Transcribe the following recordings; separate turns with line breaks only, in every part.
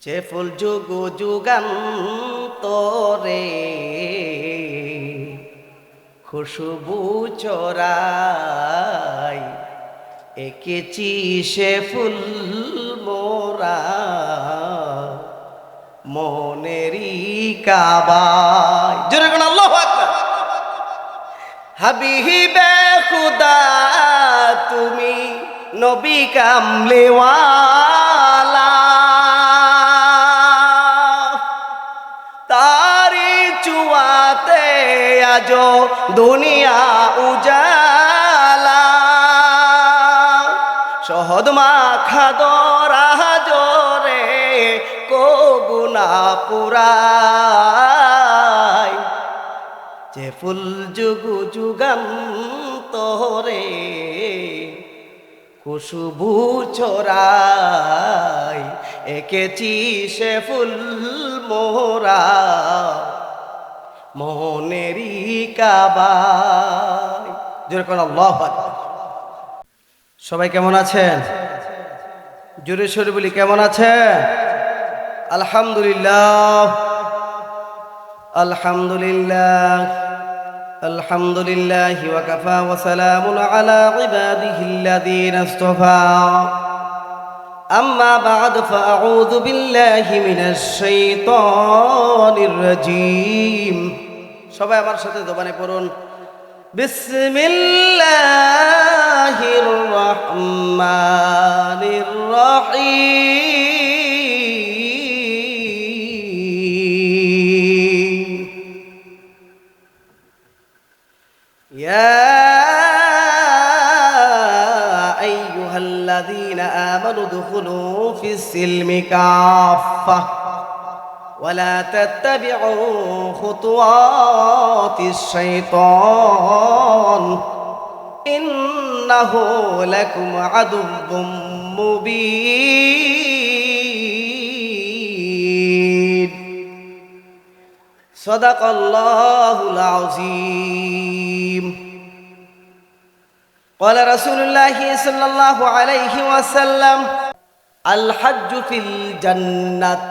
যে ফুল যুগ যুগান্তরে খুশবু চরাই এঁকেছি সে ফুল মোরা মনেরই কাবায়। জোরে কোন আল্লাহু আকবার। হাবিবে খুদা তুমি নবী কামলেওয়ালা, তারি চুয়াতে আজো দুনিয়া উজালা। শহদ মাখা দরা জোরে কো গুনা পুরাই, যে ফুল যুগ যুগান্তরে খুশবু ছড়াই এঁকেছি সে ফুল মোরা মনেরই কাবায়। জোরে কোন আল্লাহু আকবার। সবাই কেমন আছেন? জোরে সোরে বলি কেমন আছেন? আলহামদুলিল্লাহ আলহামদুলিল্লাহ আলহামদুলিল্লাহ ওয়া কাফা ওয়া সালামুন আলা ইবাদিহিল্লাযীনা ইসতাফা। আম্মা বা'দ ফাআউযু বিল্লাহি মিনাশ শাইতানির রাজীম। সবাই আমার সাথে জবানে পড়ুন, বিসমিল্লাহির রহমানির রহিম। ইয়া আইয়ুহাল্লাযীনা আমানু দুখুলু ফিস-সিলমি কাফাহ ওয়ালা তাত্তাবিউ খুতুওয়াতিশ শাইতান ইন্নাহু লাকুম আদুব্বুম মুবিন। সাদাকাল্লাহুল আযীম। قال رسول الله صلى الله عليه وسلم الحج في الجنة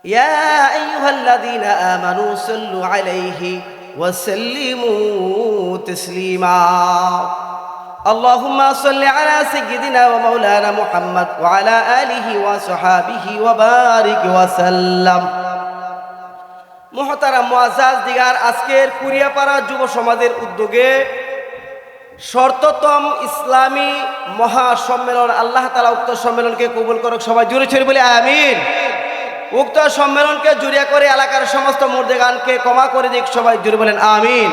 يا أيها الذين آمنوا صلوا عليه وسلموا تسليما اللهم صل على سيدنا ومولانا محمد وعلى آله وصحابه وبارك وسلم। মুহতারাম মুআজ্জাজ দিগার, আজকের কুরিয়াপাড়া যুব সমাজের উদ্যোগে শর্ততম ইসলামী মহাসম্মেলন, আল্লাহ তাআলা উক্ত সম্মেলনকে কবুল করুক। সবাই জোরে জোরে বলি আমিন। উক্ত সম্মেলনকে জুড়িয়া করে এলাকার সমস্ত মুর্দেগানকে ক্ষমা করে দিক। সবাই জোরে বলেন আমিন।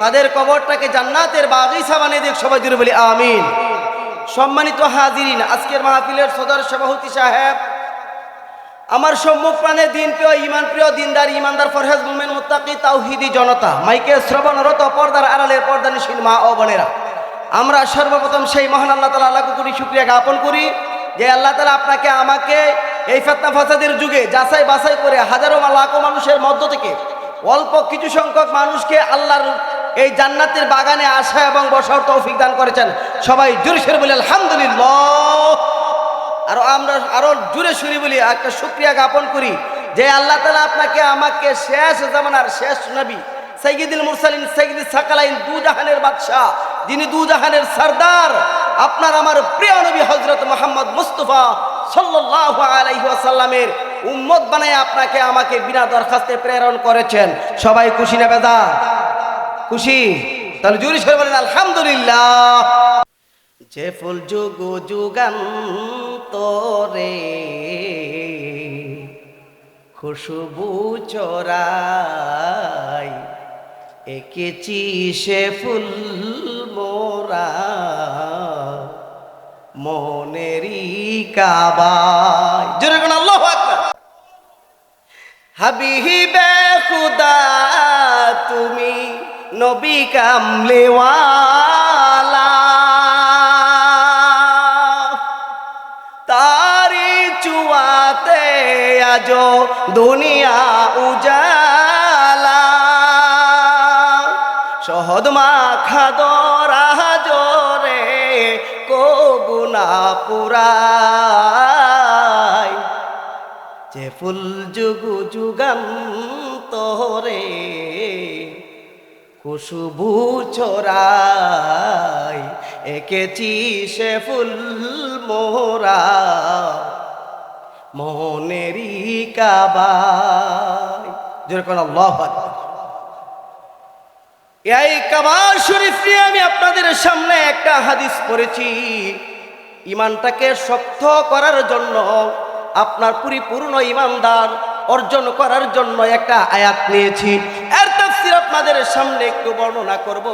তাদের কবরটাকে জান্নাতের বাগিচা বানিয়ে দিক। সবাই জোরে বলি আমিন। সম্মানিত হাজিরিন, আজকের মাহফিলের সদর সভাপতি সাহেব, আমার সম্মুখ প্রাণে দিন প্রিয়, ইমান প্রিয়, দিনদার, ইমানদার, ফরহেজ, মুমিন, মুত্তাকি, তাওহীদি জনতা, মাইকে শ্রবণরত, পর্দার আড়ালের পর্দানিশীল মা ও বোনেরা, আমরা সর্বপ্রথম সেই মহান আল্লাহ তাআলা লাখো কোটি শুকরিয়া জ্ঞাপন করি যে আল্লাহ তাআলা আপনাকে আমাকে এই ফিতনা ফাসাদের যুগে যাচাই বাছাই করে হাজারো লাখো মানুষের মধ্য থেকে অল্প কিছু সংখ্যক মানুষকে আল্লাহর এই জান্নাতের বাগানে আসা এবং বসার তৌফিক দান করেছেন। সবাই জোরে সোরে বলি আলহামদুলিল্লাহ। আর আমরা আরো জোরে সুরে বলি একটা শুকরিয়া জ্ঞাপন করি যে আল্লাহ তাআলা আপনাকে আমাকে শেষ জামানার শেষ নবী সাইয়্যিদুল মুরসালিন, সাইয়্যিদুস সাকালাইন, দুজাহানের বাদশা, যিনি দুজাহানের সরদার, আপনার আমার প্রিয় নবী হযরত মুহাম্মদ মুস্তাফা সাল্লাল্লাহু আলাইহি ওয়াসাল্লামের উম্মত বানায় আপনাকে আমাকে বিনা দরখাস্তে প্রেরণ করেছেন। সবাই খুশি না বেজার? খুশি? তাহলে জোরে সোরে বলেন আলহামদুলিল্লাহ। যে ফুল যুগ যুগান্তরে খুশবু চরাই এঁকেছি সে ফুল মোরা মনেরই কাবায়। জোরে কোন আল্লাহু আকবার। হাবিবে খুদা তুমি নবী কামলেওয়ালা, তারি চুয়াতে আজো দুনিয়া উজালা। শহদ মাখা দরা জোরে কো গুনা পুরাই, যে ফুল যুগু যুগান্তরে খুশবু ছড়াই, এঁকেছি সে ফুল মোরা মনেরই কাবায়। যেরকম আল্লাহু আকবার। এই কাবা শরীফ নিয়ে আমি আপনাদের সামনে একটা হাদিস পড়েছি। ঈমানটাকে শক্ত করার জন্য, আপনার পরিপূর্ণ ঈমানদার অর্জন করার জন্য একটা আয়াত নিয়েছি। এর তাফসীর আপনাদের সামনে একটু বর্ণনা করব।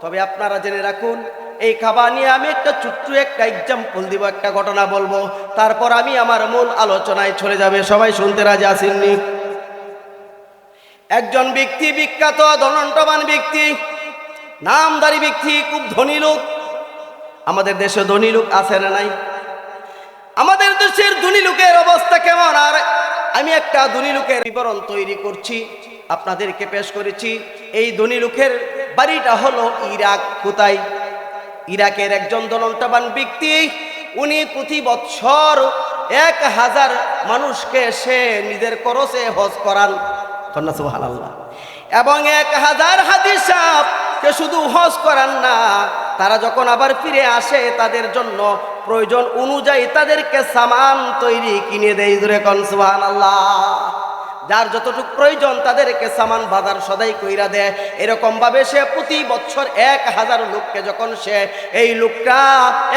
তবে আপনারা জেনে রাখুন, এই কাবা নিয়ে আমি একটা ছোট্ট একটা এক্সাম্পল দিব, একটা ঘটনা বলবো, তারপর আমি আমার মূল আলোচনায় চলে যাবে। সবাই শুনতে রাজি আছেননি? একজন ব্যক্তি, বিখ্যাত ধনবান ব্যক্তি, নামধারী ব্যক্তি, খুব ধনী লোক। আমাদের দেশে ধনী লোক আছে না নাই? আমাদের দেশের ধনী লোকের অবস্থা কেমন? আর আমি একটা ধনী লোকের বিবরণ তৈরি করছি, আপনাদেরকে পেশ করেছি। এই ধনী লোকের বাড়িটা হলো ইরাক। কোথায়? ইরাকের একজন ধনবান ব্যক্তি। উনি প্রতি বছর 1000 মানুষকে সে নিজের খরচে হজ করান। সুবহানাল্লাহ। এবং 1000 হাজি সাহেবকে শুধু হজ করান না, তারা যখন আবার ফিরে আসে তাদের জন্য প্রয়োজন অনুযায়ী তাদেরকে সামান তৈরি কিনে দেয়। সুবহানাল্লাহ। যার যতটুকু প্রয়োজন তাদেরকে সামান বাজার সদাই কইরা দেয়। এরকম ভাবে সে প্রতি বছর 1000 লোককে, যখন সে এই লোকটা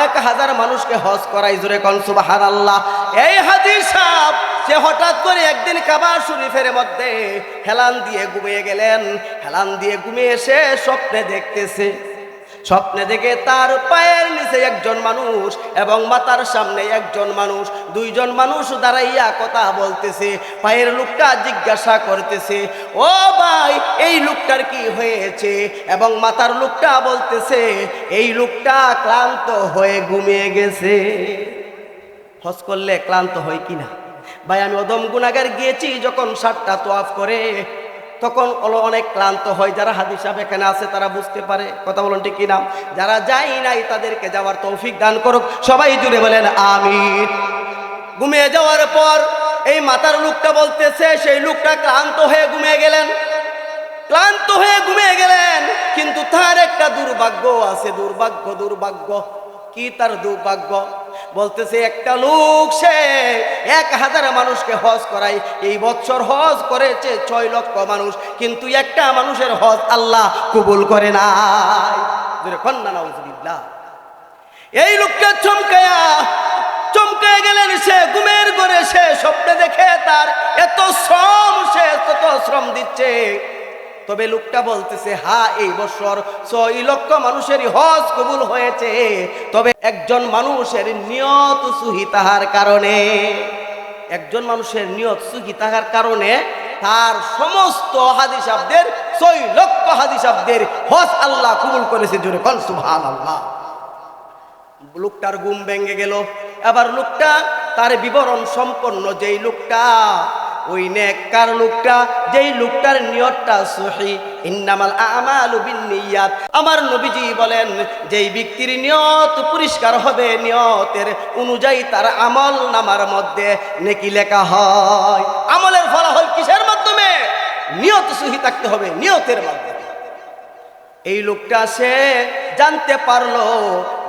1000 মানুষকে হজ করায়, জোরে কোন সুবহানাল্লাহ। এই হাজি সাহেব সে হঠাৎ করে একদিন কাবা শরীফের মধ্যে হেলান দিয়ে ঘুমিয়ে গেলেন। হেলান দিয়ে ঘুমিয়ে এসে স্বপ্নে দেখতেছে। স্বপ্নে দেখে তার পায়ের নিচে একজন মানুষ এবং মাথার সামনে একজন মানুষ, দুইজন মানুষ দাঁড়াইয়া কথা বলতেছে। পায়ের লোকটা জিজ্ঞাসা করতেছে, ও ভাই, এই লোকটার কি হয়েছে? এবং মাথার লোকটা বলতেছে, এই লোকটা ক্লান্ত হয়ে ঘুমিয়ে গেছে। হজ করলে ক্লান্ত হয় কিনা? ভাই, আমি অদম গুনাহগার গিয়েছি, যখন 7টা তোয়াফ করে তখন অনেক ক্লান্ত হয়। যারা হাদিস সাহেব এখানে আছে তারা বুঝতে পারে, কথা বলুন ঠিক কিনা? যারা যাই নাই তাদেরকে যাওয়ার তৌফিক দান করুক। সবাই জুড়ে বলেন আমিন। ঘুমিয়ে যাওয়ার পর এই মাথার লোকটা বলতেছে, সেই লোকটা ক্লান্ত হয়ে ঘুমিয়ে গেলেন। ক্লান্ত হয়ে ঘুমিয়ে গেলেন, কিন্তু তার একটা দুর্ভাগ্য আছে। দুর্ভাগ্য কি তার দুর্ভাগ্য? বলতেছে, একটা লোক সে 1000 মানুষকে হজ করায়। এই বছর হজ করেছে 6 লক্ষ মানুষ, কিন্তু একটা মানুষের হজ আল্লাহ কবুল করে নাই। এই লোকটা চমকায়া গেলেন। সে ঘুমের ঘরে সে স্বপ্নে দেখে তার এত শ্রম, সে তত শ্রম দিচ্ছে। তবে লোকটা বলতেছে, হ্যাঁ, এই বছর 6 লক্ষ মানুষেরই হজ কবুল হয়েছে। তবে একজন মানুষের নিয়ত সহি তাহার কারণে, একজন মানুষের নিয়ত সহি তাহার কারণে তার সমস্ত হাজি সাহেবদের 6 লক্ষ হাজি সাহেবদের হজ আল্লাহ কবুল করেছে। জোরে কোন সুবহানাল্লাহ। লোকটার ঘুম ভেঙে গেল। আবার লোকটা তার বিবরণ সম্পন্ন, যেই লোকটা ওই নেককার লোকটা, যেই লোকটার নিয়তটা সহি, ইন্নামাল আমালু বিন্নিয়াত। আমার নবীজি বলেন, যেই ব্যক্তির নিয়ত পরিষ্কার হবে, নিয়তের অনুযায়ী তার আমল নামার মধ্যে নেকি লেখা হয়। আমলের ফলাফল কিসের মাধ্যমে? নিয়ত সহি থাকতে হবে, নিয়তের মাধ্যমে। এই লোকটা সে জানতে পারলো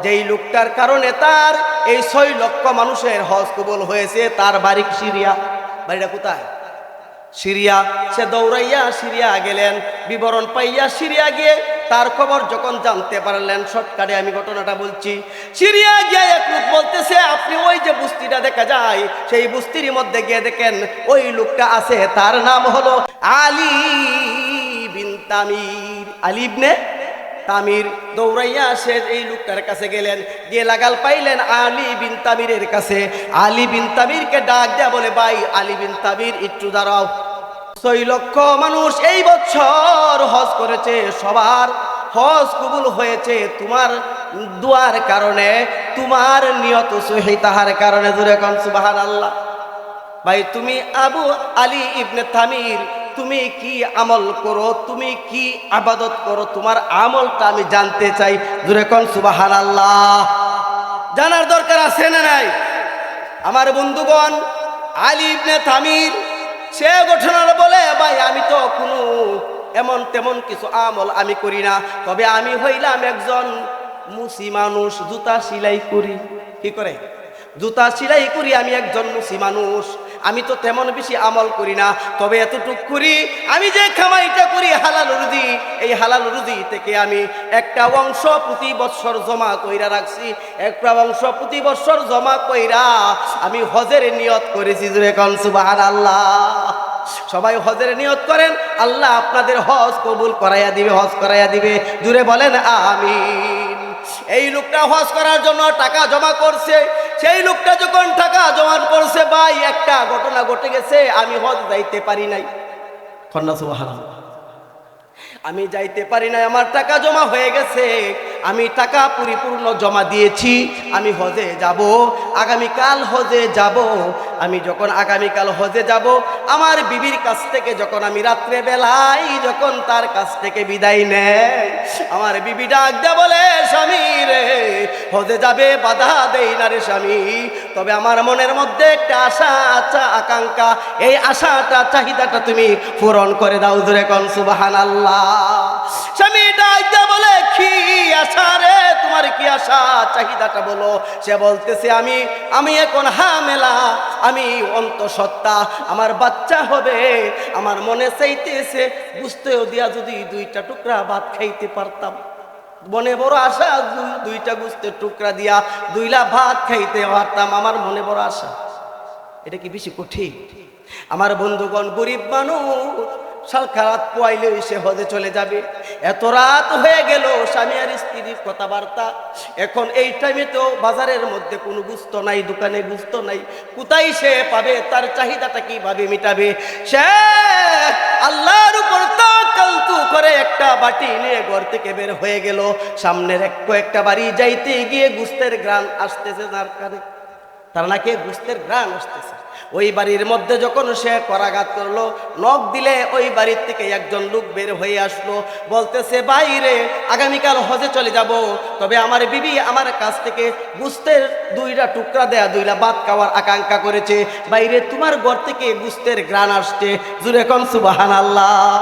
যে এই লোকটার কারণে তার এই 6 লক্ষ মানুষের হজ কবুল হয়েছে। তার বাড়ি সিরিয়া। বাড়িটা কোথায়? সিরিয়া। সে দৌড়াইয়া সিরিয়া গেলেন। বিবরণ পাইয়া সিরিয়া গিয়ে তার খবর যখন জানতে পারলেন, শর্টকাটে আমি ঘটনাটা বলছি। সিরিয়া গিয়ে এক লোক বলতেছে, আপনি ওই যে বস্তিটা দেখা যায়, সেই বস্তির মধ্যে গিয়ে দেখেন ওই লোকটা আছে, তার নাম হলো আলী বিন তামির। আলী ইবনে তামির। দৌড়াইয়া সে এই লোকটার কাছে গেলেন, গিয়ে লাগাল পাইলেন আলী বিন তামিরের কাছে। আলী বিন তামিরকে ডাক দেয়া বলে, ভাই আলী বিন তামির, একটু দাঁড়াও। 6 লক্ষ মানুষ এই বছর হজ করেছে, সবার হজ কবুল হয়েছে তোমার দুয়ার কারণে, তোমার নিয়ত সহি তাহার কারণে। জোরে কোন সুবহানাল্লাহ। ভাই, তুমি আবু আলী ইবনে তামির, তুমি কি আমল করো, তুমি কি ইবাদত করো, তোমার আমলটা আমি জানতে চাই। জোরে কোন সুবহানাল্লাহ। জানার দরকার আছে না নাই? আমার বন্ধুগণ, আলী ইবনে তামির সে ঘটনার বলে, ভাই আমি তো কোনো এমন তেমন কিছু আমল আমি করি না, তবে আমি হইলাম একজন মুসি মানুষ, জুতা সেলাই করি। কি করে? জুতা সেলাই করি, আমি একজন মুসি মানুষ। আমি তো তেমন বেশি আমল করি না, তবে এতটুক করি, আমি যে কামাইটা করি হালাল রুজি, এই হালাল রুজি থেকে আমি একটা অংশ প্রতি বৎসর জমা কইরা রাখছি, একটা অংশ প্রতি বৎসর জমা কইরা আমি হজের নিয়ত করেছি। জুরে কোন সুবহানাল্লাহ। সবাই হজের নিয়ত করেন, আল্লাহ আপনাদের হজ কবুল করাইয়া দিবে, হজ করাইয়া দিবে। জুরে বলেন আমিন। এই লোকটা হজ করার জন্য টাকা জমা করছে। সেই লোকটা যখন টাকা জমা করছে, ভাই একটা ঘটনা ঘটে গেছে, আমি হজ যাইতে পারি নাই। কন্যা সুবহানাল্লাহ। আমি যাইতে পারি নাই, আমার টাকা জমা হয়ে গেছে, আমি টাকা পরিপূর্ণ জমা দিয়েছি, আমি হজে যাব, আগামীকাল হজে যাব। আমি যখন আগামীকাল হজে যাব, আমার বিবির কাছ থেকে যখন আমি রাত্রে বেলায় যখন তার কাছ থেকে বিদায় নেয়, আমার বিবি ডাক দেয়া বলে, স্বামী রে, হজে যাবে বাধা দেই না রে স্বামী, তবে আমার মনের মধ্যে একটা আশা আছে, আকাঙ্ক্ষা, এই আশাটা চাহিদাটা তুমি পূরণ করে দাও। জোরে কোন সুবহানাল্লাহ। স্বামী ডাক দেয়া বলে, কি আশা রে, তোমার কি আশা, চাহিদাটা বলো। সে বলতেছে, আমি এখন হামেলা, আমি অন্তঃসত্ত্বা, আমার বাচ্চা হবে, আমার মনে চাইতেছে বুঝতেও দিয়া যদি দুইটা টুকরা ভাত খাইতে পারতাম, মনে বড় আশা, দুইটা গুস্তের টুকরা দিয়া দুইলা ভাত খাইতে পারতাম, আমার মনে বড় আশা। এটা কি বেশি কঠিন? আমার বন্ধুগণ, গরিব মানুষ, সালখারাত পোয়াইলে সে হজে চলে যাবে, এত রাত হয়ে গেল, স্বামী আর স্ত্রীর কথাবার্তা। এখন এই টাইমে তো বাজারের মধ্যে কোনো গুস্ত নাই, দোকানে গুস্ত নাই, কোথায় সে পাবে, তার চাহিদাটা কিভাবে মিটাবে? সে আল্লাহর উপর তাওয়াক্কুল করে একটা বাটি নিয়ে ঘর থেকে বের হয়ে গেল। সামনের কয়েকটা বাড়ি যাইতে গিয়ে গুস্তের ঘ্রাণ আসতেছে, তার নাকি গুস্তের ঘ্রাণ আসতেছে। ওই বাড়ির মধ্যে যখন সে করাঘাত করলো, নখ দিলে ওই বাড়ির থেকে একজন লোক বের হয়ে আসলো, বলতেছে, বাইরে আগামীকাল হজে চলে যাব, তবে আমার বিবি আমার কাছ থেকে গুস্তের দুইটা টুকরা দেয়া, দুইটা ভাত খাওয়ার আকাঙ্ক্ষা করেছে, বাইরে তোমার ঘর থেকে গুস্তের ঘ্রাণ আসছে। জুরে কোন সুবহানাল্লাহ।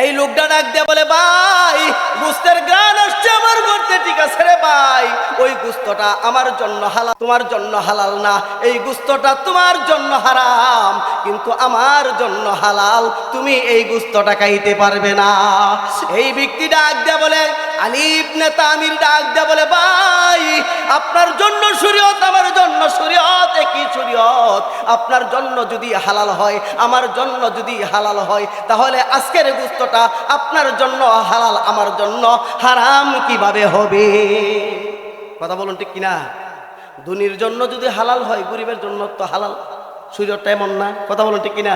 এই লোকটা ডাক দিয়ে বলে, ভাই গুস্তের ঘ্রাণ আসছে আমার ঘরতে, ঠিক আছে রে ভাই, ওই গুস্তটা আমার জন্য হালাল, তোমার জন্য হালাল না, এই গুস্তটা তোমার জন্য হারাম, কিন্তু আমার জন্য হালাল, তুমি এই গুস্তটা খাইতে পারবে না। এই ব্যক্তি ডাক দিয়ে বলে, আলী ইবনে তামির ডাক দিয়ে বলে, ভাই আপনার জন্য শরীয়ত, আমার জন্য শরীয়ত, একই শরীয়ত, আপনার জন্য যদি হালাল হয়, আমার জন্য যদি হালাল হয়, তাহলে আজকের গুস্তটা আপনার জন্য হালাল, আমার জন্য হারাম কিভাবে হবে? কথা বলুন ঠিক কিনা? ধনীর জন্য যদি হালাল হয়, গরিবের জন্য তো হালাল, শরীয়তটা এমন না। কথা বলুন ঠিক কিনা?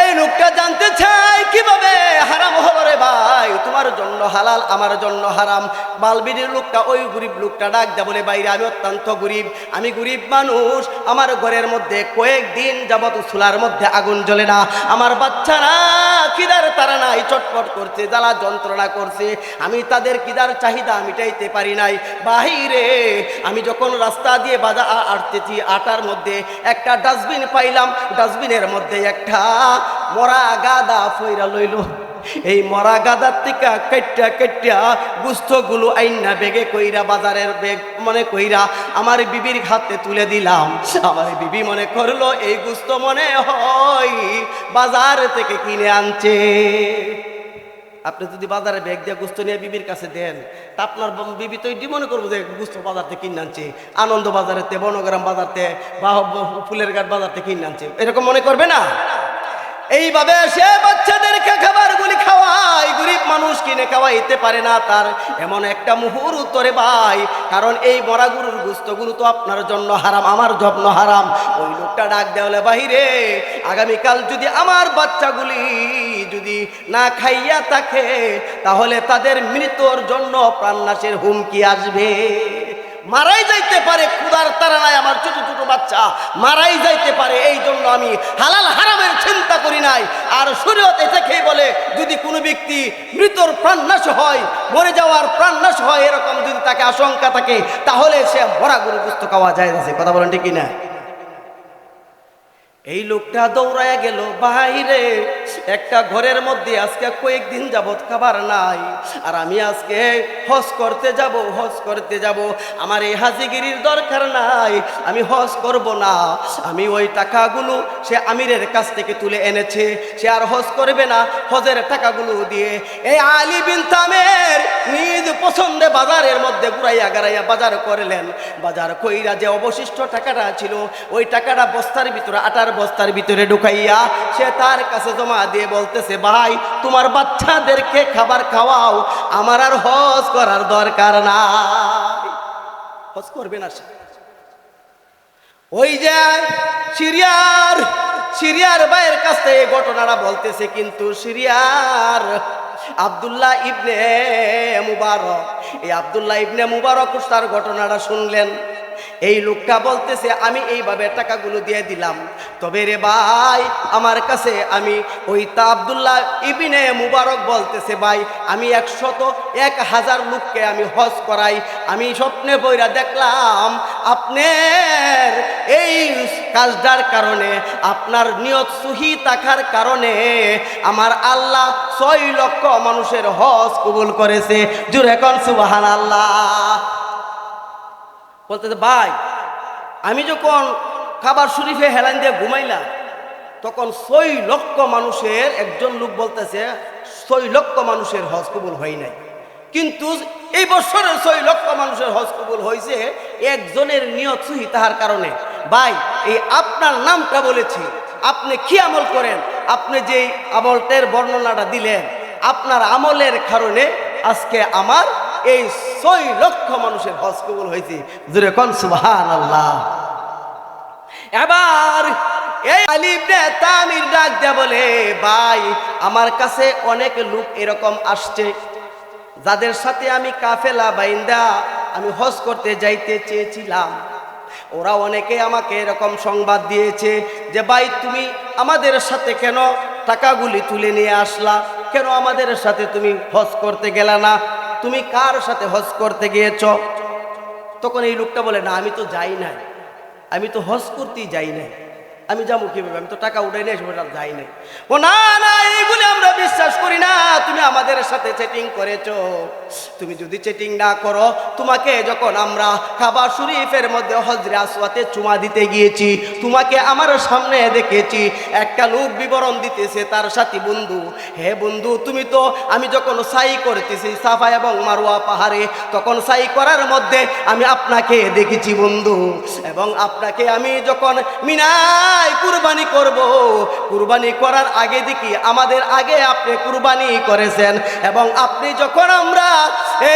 এই লোকটা জানতে চাই কিভাবে হারাম হলো রে ভাই, তোমার জন্য হালাল, আমার জন্য হারাম। বালবিনের লোকটা, ওই গরিব লোকটা ডাক দেয়া বলে, বাইরে আমি অত্যন্ত গরিব, আমি গরিব মানুষ, আমার ঘরের মধ্যে কয়েকদিন যাবত চুলার মধ্যে আগুন জ্বলে না, আমার বাচ্চারা কিদার তারা নাই, চটপট করছে, জ্বালা যন্ত্রণা করছে, আমি তাদের কিদার চাহিদা মিটাইতে পারি নাই। বাহিরে আমি যখন রাস্তা দিয়ে বাজার আটতেছি, আটার মধ্যে একটা ডাস্টবিন পাইলাম, ডাস্টবিনের মধ্যে একটা মরা গাদা ফইরা লইল। এই মরা গাদার থেকে কাইটা কাইটা গুস্তগুলো আইনা বেগে কইরা, বাজারের বেগ মনে কইরা আমার বিবির হাতে তুলে দিলাম। আমার বিবি মনে করলো এই গুস্ত মনে হয় বাজার থেকে কিনে আনছে। আপনি যদি বাজারে ব্যাগ দিয়ে গুস্ত নিয়ে বিবির কাছে দেন, তা আপনার বিবি তো এটি মনে করবো যে গুস্ত বাজার থেকে কিনে আনছে, আনন্দ বাজারেতে, বনগ্রাম বাজারতে বা ফুলের ঘাট বাজার থেকে কিনে আনছে, এরকম মনে করবে না? এইভাবে সে বাচ্চাদেরকে খাবারগুলি খাওয়ায়, গরিব মানুষ কিনে খাওয়াইতে পারে না, তার এমন একটা মুহূর্ত রে ভাই, কারণ এই মরা গরুর গুস্তগুলো তো আপনার জন্য হারাম, আমার জন্য হারাম। ওই লোকটা ডাক দেওয়ালে, বাহিরে আগামীকাল যদি আমার বাচ্চাগুলি যদি না খাইয়া থাকে, তাহলে তাদের মৃত্যুর জন্য প্রাণনাশের হুমকি আসবে, মারাই যাইতে পারে, ক্ষুধার তাড়নায় আমার ছোট ছোট বাচ্চা মারাই যাইতে পারে। এই জন্য আমি হালাল হারামের চিন্তা করি নাই। আর শরীয়ত এটাকেই বলে, যদি কোনো ব্যক্তি মৃত্যুর প্রাণনাশ হয়, মরে যাওয়ার প্রাণনাশ হয়, এরকম যদি তাকে আশঙ্কা থাকে, তাহলে সে মরা গরু গোশত খাওয়া যায়। কথা বলেন ঠিক কিনা? এই লোকটা দৌড়ায়া গেল বাইরে, একটা ঘরের মধ্যে আজকে কয়েকদিন যাবত খাবার নাই, আর আমি আজকে হজ করতে যাব, আমার এই হাজিগিরির দরকার নাই, আমি হজ করব না। আমি ওই টাকাগুলো সে আমিরের কাছ থেকে তুলে এনেছে, সে আর হজ করবে না, হজের টাকাগুলো দিয়ে এই আলী বিন তামের নিজ পছন্দে বাজারের মধ্যে ঘুরাইয়া গাড়াইয়া বাজার করলেন। বাজার কইরা যে অবশিষ্ট টাকাটা ছিল, ওই টাকাটা বস্তার ভিতরে, আটার বস্তার ভিতরে ঢুকাইয়া সে তার কাছে জমা দিয়ে বলতেছে, ভাই তোমার বাচ্চাদেরকে খাবার খাওয়াও, আমার আর হজ করার দরকার নাই। হজ করবে না সে। ওই যে সিরিয়ার ভাইয়ের কাছে এই ঘটনাটা বলতেছে, কিন্তু সিরিয়ার আব্দুল্লাহ ইবনে মুবারক, এই আব্দুল্লাহ ইবনে মুবারক তার ঘটনাটা শুনলেন। এই লোকটা বলতেছে, আমি এইভাবে টাকাগুলো দিয়ে দিলাম, তবে রে ভাই আমার কাছে আমি ওই তা আব্দুল্লাহ ইবনে মুবারক বলতেছে, ভাই আমি 100-1000 লোককে আমি হজ করাই, আমি স্বপ্নে বইরা দেখলাম আপনার এই কাজটার কারণে, আপনার নিয়ত সহি থাকার কারণে আমার আল্লাহ 6 লক্ষ মানুষের হজ কবুল করেছে। জোরে কোন সুবহানাল্লাহ। বলতেছে, ভাই আমি যখন খাবার শরীফে হেলান দিয়ে ঘুমাইলাম, তখন 6 লক্ষ মানুষের, একজন লোক বলতেছে 6 লক্ষ মানুষের হজ কবুল হয় নাই, কিন্তু এই বছরের 6 লক্ষ মানুষের হজ কবুল হয়েছে একজনের নিয়ত সহি তাহার কারণে। ভাই এই আপনার নামটা বলেছি, আপনি কি আমল করেন, আপনি যেই আমলটার বর্ণনাটা দিলেন, আপনার আমলের কারণে আজকে আমার এই 6 লক্ষ মানুষের হজ কবুল হয়েছে। জোরে কোন সুবহানাল্লাহ। এবার এই আলী ইবনে তামির ডাক দেয়া বলে, ভাই আমার কাছে অনেক লোক এরকম আসছে, যাদের সাথে আমি কাফেলা বাইন্দা আমি হজ করতে যাইতে চেয়েছিলাম, ওরা অনেকে আমাকে এরকম সংবাদ দিয়েছে যে ভাই তুমি আমাদের সাথে কেন টাকাগুলি তুলে নিয়ে আসলা, কেন আমাদের সাথে তুমি হজ করতে গেলা না, তুমি কার সাথে হজ করতে গিয়েছ? তখন এই লোকটা বলে, না আমি তো যাই নাই, আমি তো হজ করতেই যাই নাই, আমি যাবো কিভাবে, আমি তো টাকা উঠাই নাই, সেটা যাই নাই। ও না না, এইগুলি আমরা বিশ্বাস করি না, তুমি আমাদের সাথে চেটিং করেছো। তুমি যদি চেটিং না করো, তোমাকে যখন আমরা কাবা শরীফের মধ্যে হজরে আসওয়াতে চুমা দিতে গিয়েছি, তোমাকে আমার সামনে দেখেছি, একটা লোক বিবরণ দিতেছে তার সাথী বন্ধু, হে বন্ধু তুমি তো, আমি যখন সাই করতেছি সাফা এবং মারওয়া পাহাড়ে, তখন সাই করার মধ্যে আমি আপনাকে দেখেছি বন্ধু, এবং আপনাকে আমি যখন মিনায় কুরবানি করব, কুরবানি করার আগে দেখি আমাদের আগে আপনি কুরবানি করেছেন, এবং আপনি যখন আমরা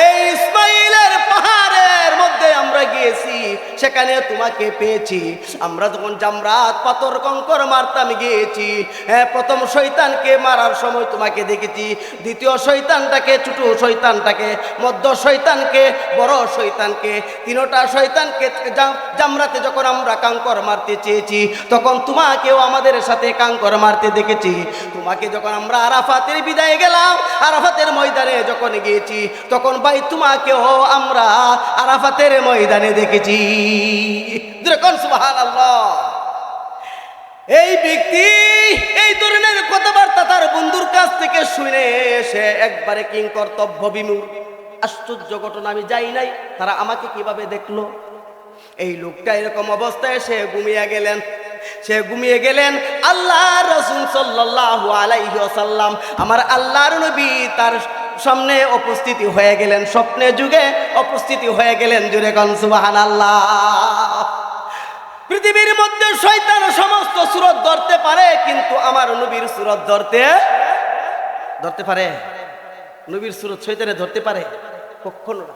এই ইসমাইলের পাহাড়ের মধ্যে আমরা গিয়েছি, সেখানে তোমাকে পেয়েছি। আমরা যখন জামরাত পাথর কঙ্কর মারতাম গিয়েছি, হ্যাঁ প্রথম শয়তানকে মারার সময় তোমাকে দেখেছি, দ্বিতীয় শয়তানটাকে, ছোট শয়তানটাকে, মধ্য শয়তানকে, বড় শয়তানকে, তিনটা শয়তানকে জামরাতে যখন আমরা কাঙ্কর মারতে চেয়েছি, তখন তোমাকেও আমাদের সাথে কাঙ্কর মারতে দেখেছি। তোমাকে যখন আমরা আরাফাতের বিদায় গেলাম, আরাফাতের ময়দানে যখন গিয়েছি, তখন ভাই তোমাকেও আমরা আরাফাতের ময়দানে দেখেছি। দেখুন সুবহানাল্লাহ। এই ব্যক্তি এই ধরনের কথাবার্তা তার বন্ধুর কাছ থেকে শুনে সে একবারে কিং কর্তব্য বিমূঢ়। আশ্চর্য ঘটনা, আমি যাই নাই, তারা আমাকে কিভাবে দেখলো? এই লোকটা এরকম অবস্থায় সে ঘুমিয়ে গেলেন। আল্লাহ রাসূল সাল্লাল্লাহু আলাইহি ওয়াসাল্লাম, আমার আল্লাহর নবী তার সামনে উপস্থিতি হয়ে গেলেন, স্বপ্নে যুগে উপস্থিতি হয়ে গেলেন। জোরে কোন সুবহানাল্লাহ। পৃথিবীর মধ্যে শয়তান সমস্ত সূরত ধরতে পারে, কিন্তু আমার নবীর সূরত ধরতে পারে? নবীর সূরত শয়তানে ধরতে পারে? কখনো না।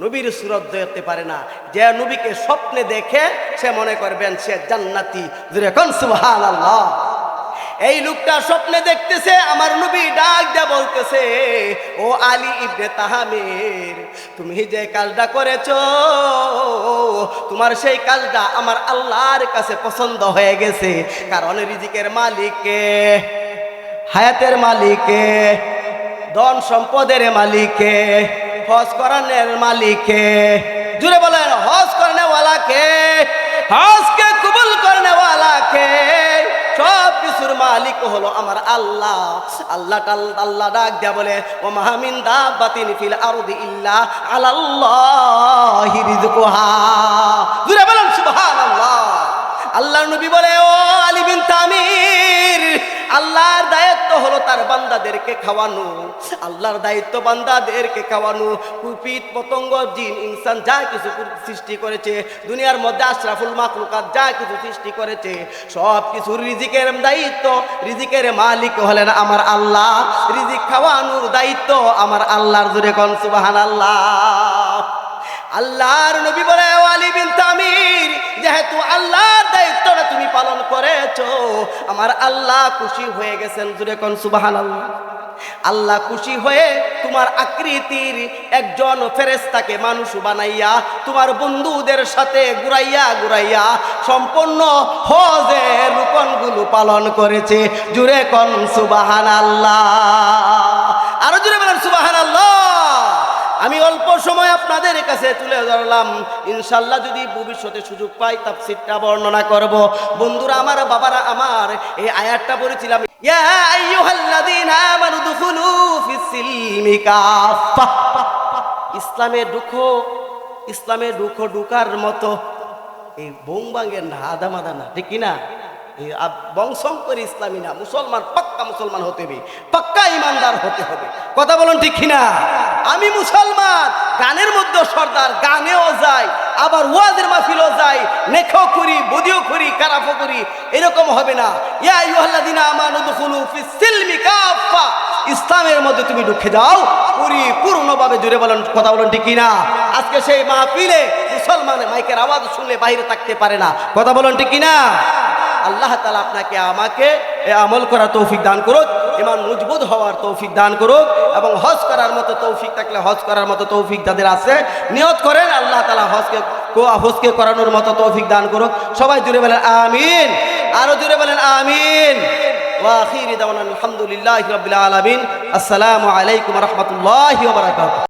নবীর সূরত ধরতে পারে না। যে নবীকে স্বপ্নে দেখে সে মনে করবেন সে জান্নাতি। জোরে কোন সুবহানাল্লাহ। এই লোকটা স্বপ্নে দেখতেছে, আমার নবী ডাক দিয়ে বলতেছে, ও আলী ইবনে তাহামির, তুমি যে কাজটা করেছো, তোমার সেই কাজটা আমার আল্লাহর কাছে পছন্দ হয়ে গেছে। কারণ রিজিকের মালিককে, হায়াতের মালিককে, ধন সম্পদের মালিককে, হজ করানোর মালিককে, জুড়ে বলেন হজ করনে ওয়ালাকে, হজকে কবুল করনে ওয়ালাকে, মালিক হলো আমার আল্লাহ। আল্লাহ ডাক দেয়া বলে ও মা মিন দাব্বাতিন ফিল আরদি ইল্লা আলাল্লাহি রিজকুহা। জোরে বলেন সুবহানাল্লাহ। আল্লাহর নবী বলে ও আলী বিন তামির, আল্লাহর দায়িত্ব হলো তার বান্দাদেরকে খাওয়ানো। আল্লাহর দায়িত্ব বান্দাদেরকে খাওয়ানো। কীট পতঙ্গ জিন ইনসান যা কিছু সৃষ্টি করেছে দুনিয়ার মধ্যে, আশরাফুল মাখলুকাত যা কিছু সৃষ্টি করেছে সব কিছুর রিজিকের দায়িত্ব, রিজিকের মালিক হলেন আমার আল্লাহ। রিজিক খাওয়ানোর দায়িত্ব আমার আল্লাহর। জোরে কোন সুবহানাল্লাহ। আল্লাহর নবী বলে ও আলী বিন তামির, যেহেতু আল্লাহর দায়িত্বটা তুমি পালন করেছো, আমার আল্লাহ খুশি হয়ে গেছেন। জোরে কোন সুবহানাল্লাহ। আল্লাহ খুশি হয়ে তোমার আকৃতির একজন ফেরেশতাকে মানুষ বানাইয়া তোমার বন্ধুদের সাথে ঘুরাইয়া সম্পূর্ণ হজের রুকনগুলো পালন করেছে। জোরে কোন সুবহানাল্লাহ। আরো জোরে বলেন সুবহানাল্লাহ। আমি অল্প সময় আপনাদের কাছে তুলে ধরলাম, ইনশাল্লাহ যদি ভবিষ্যতে সুযোগ পাই তাফসীরটা বর্ণনা করব। বন্ধুরা আমার, বাবারা আমার, এই আয়াতটা পড়েছিলাম, ইয়া আইয়ুহাল্লাযীনা আমানু দুখুলু ফিস-সিলমি কাফা। ইসলামে ঢুকার মতো এই বোমবাঙ্গের না, আদামাদা না, ঠিক কিনা? বংশং করে ইসলামী না, মুসলমান, পাক্কা মুসলমান হতে হবে, পাক্কা ইমানদার হতে হবে। কথা বলুন ঠিক কিনা? আমি মুসলমান, গানের মধ্যে সর্দার, গানেও যাই, আবার ওয়াজের মাহফিলও যাই, নেখও করি, বদিও করি, খারাপও করি, এরকম হবে না। ইয়া আইয়ুহাল্লাযীনা আমানু দুখুলু ফিস-সিলমি কাফা। ইসলামের মধ্যে তুমি ঢুকে যাও পরিপূর্ণভাবে। জুড়ে বলেন, কথা বলুন ঠিক কিনা? আজকে সেই মাহফিলে মুসলমানের মাইকের আওয়াজ শুনলে বাইরে থাকতে পারে না। কথা বলুন ঠিক কিনা? আল্লাহ তাআলা আপনাকে আমাকে আমল করার তৌফিক দান করুক, ঈমান মজবুত হওয়ার তৌফিক দান করুক, এবং হজ করার মতো তৌফিক থাকলে হজ করার মতো তৌফিক যাদের আছে নিয়ত করেন, আল্লাহ তাআলা হজকে করানোর মতো তৌফিক দান করুক। সবাই জুড়ে বলেন আমিন। আরো জুড়ে বলেন আমিন। ওয়া আখিরি দাওয়ানা আলহামদুলিল্লাহি রাব্বিল আলামিন। আসসালামু আলাইকুম ওয়া রাহমাতুল্লাহি ওয়া বারাকাতুহু।